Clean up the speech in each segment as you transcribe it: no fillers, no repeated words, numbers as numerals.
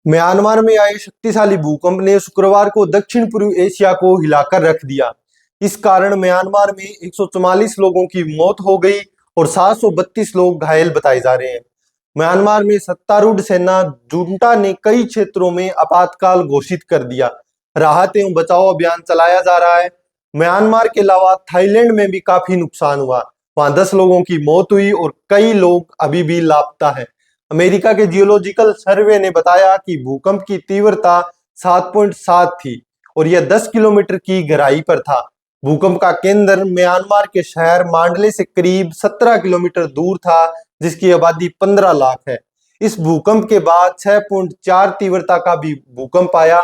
Myanmar में आए शक्तिशाली भूकंप ने शुक्रवार को दक्षिण पूर्व एशिया को हिलाकर रख दिया। इस कारण म्यांमार में 144 लोगों की मौत हो गई और 732 लोग घायल बताए जा रहे हैं। म्यांमार में सत्तारूढ़ सेना जुंटा ने कई क्षेत्रों में आपातकाल घोषित कर दिया। राहत एवं बचाव अभियान चलाया जा रहा है। म्यांमार के अलावा थाईलैंड में भी काफी नुकसान हुआ। वहां 10 लोगों की मौत हुई और कई लोग अभी भी लापता है। अमेरिका के जियोलॉजिकल सर्वे ने बताया कि भूकंप की तीव्रता 7.7 थी और यह 10 किलोमीटर की गहराई पर था। भूकंप का केंद्र म्यांमार के शहर मांडले से करीब 17 किलोमीटर दूर था, जिसकी आबादी 15 लाख है। इस भूकंप के बाद 6.4 तीव्रता का भी भूकंप आया।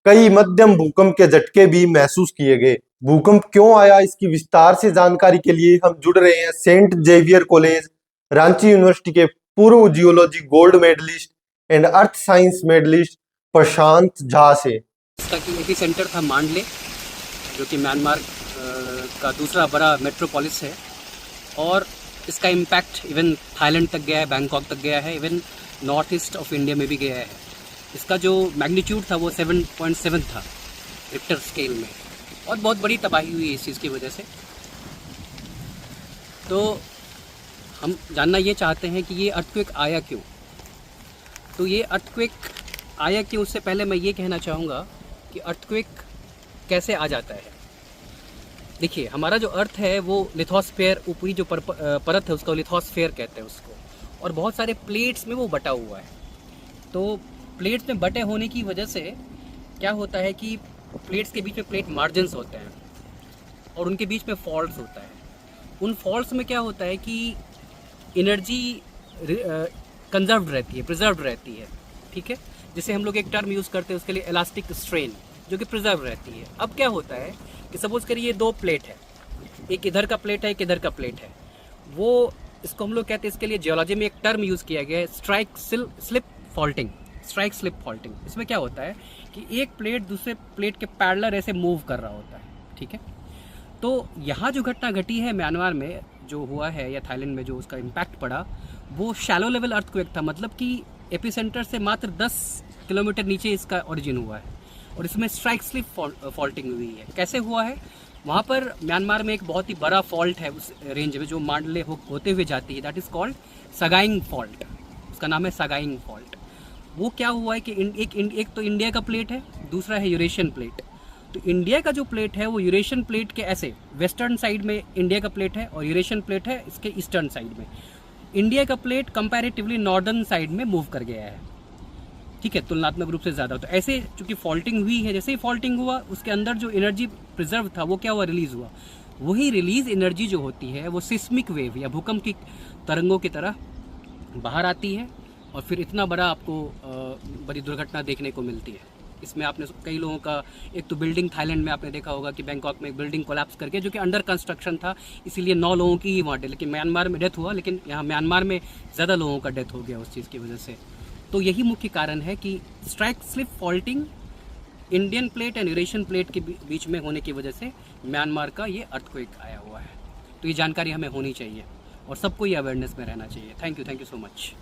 कई मध्यम भूकंप के झटके भी महसूस किए गए। भूकंप क्यों आया, इसकी विस्तार से जानकारी के लिए हम जुड़ रहे हैं Saint Xavier college Ranchi university के पूर्व geology gold medalist and earth science medalist Prashant Jha से। इसका एपी सेंटर था मांडले, जो कि म्यांमार का दूसरा बड़ा मेट्रोपोलिस है, और इसका इम्पैक्ट इवन थाईलैंड तक गया है, बैंकॉक तक गया है, even north east of India में भी गया है। इसका जो मैग्नीट्यूड था वो 7.7 था रिक्टर स्केल में, और बहुत बड़ी तबाही हुई इस चीज़ की वजह से। तो हम जानना ये चाहते हैं कि ये अर्थक्वेक आया क्यों। तो ये अर्थक्वेक आया क्यों, उससे पहले मैं ये कहना चाहूँगा कि अर्थक्वेक कैसे आ जाता है। देखिए, हमारा जो अर्थ है वो लिथोस्फेयर, ऊपरी जो परत है उसका लिथोस्फेयर कहते हैं उसको, और बहुत सारे प्लेट्स में वो बटा हुआ है। तो प्लेट्स में बटे होने की वजह से क्या होता है कि प्लेट्स के बीच में प्लेट मार्जिन्स होते हैं और उनके बीच में फॉल्ट्स होता है। उन फॉल्ट्स में क्या होता है कि एनर्जी कंजर्व्ड रहती है, प्रिजर्व्ड रहती है, ठीक है। जिसे हम लोग एक टर्म यूज़ करते हैं उसके लिए इलास्टिक स्ट्रेन, जो कि प्रिजर्व रहती है। अब क्या होता है कि सपोज करिए ये दो प्लेट है, एक इधर का प्लेट है, एक इधर का प्लेट है। वो इसको हम लोग कहते हैं, इसके लिए जियोलॉजी में एक टर्म यूज़ किया गया है, strike slip faulting. Strike slip faulting, इसमें क्या होता है कि एक प्लेट दूसरे प्लेट के पैरेलल ऐसे मूव कर रहा होता है, ठीक है। तो यहाँ जो घटना घटी है म्यांमार में जो हुआ है, या थाईलैंड में जो उसका इम्पैक्ट पड़ा, वो शैलो लेवल अर्थक्वेक था। मतलब कि एपिसेंटर से मात्र 10 किलोमीटर नीचे इसका ओरिजिन हुआ है, और इसमें स्ट्राइक स्लिप फॉल्टिंग हुई है। कैसे हुआ है, वहाँ पर म्यांमार में एक बहुत ही बड़ा फॉल्ट है उस रेंज में जो मांडले होते हुए जाती है, that is called Sagaing fault. उसका नाम है सगाइंग फॉल्ट। वो क्या हुआ है कि एक तो इंडिया का प्लेट है, दूसरा है यूरेशियन प्लेट। तो इंडिया का जो प्लेट है वो यूरेशियन प्लेट के ऐसे वेस्टर्न साइड में इंडिया का प्लेट है, और यूरेशियन प्लेट है इसके ईस्टर्न साइड में। इंडिया का प्लेट कंपैरेटिवली नॉर्दर्न साइड में मूव कर गया है, ठीक है, तुलनात्मक रूप से ज़्यादा। तो ऐसे चूंकि फॉल्टिंग हुई है, जैसे ही फॉल्टिंग हुआ उसके अंदर जो एनर्जी प्रिजर्व था वो क्या हुआ, रिलीज हुआ। वही रिलीज एनर्जी जो होती है वो सिस्मिक वेव या भूकंप की तरंगों की तरह बाहर आती है, और फिर इतना बड़ा आपको बड़ी दुर्घटना देखने को मिलती है। इसमें आपने कई लोगों का, एक तो बिल्डिंग थाईलैंड में आपने देखा होगा कि बैंकॉक में एक बिल्डिंग कोलैप्स करके, जो कि अंडर कंस्ट्रक्शन था, इसीलिए 9 लोगों की ही वहाँ डेथ, लेकिन म्यांमार में डेथ हुआ, लेकिन यहाँ म्यांमार में ज़्यादा लोगों का डेथ हो गया उस चीज़ की वजह से। तो यही मुख्य कारण है कि strike slip faulting Indian plate and Eurasian plate के बीच में होने की वजह से म्यांमार का ये अर्थक्वेक आया हुआ है। तो ये जानकारी हमें होनी चाहिए और सबको ये अवेयरनेस में रहना चाहिए। Thank you so much.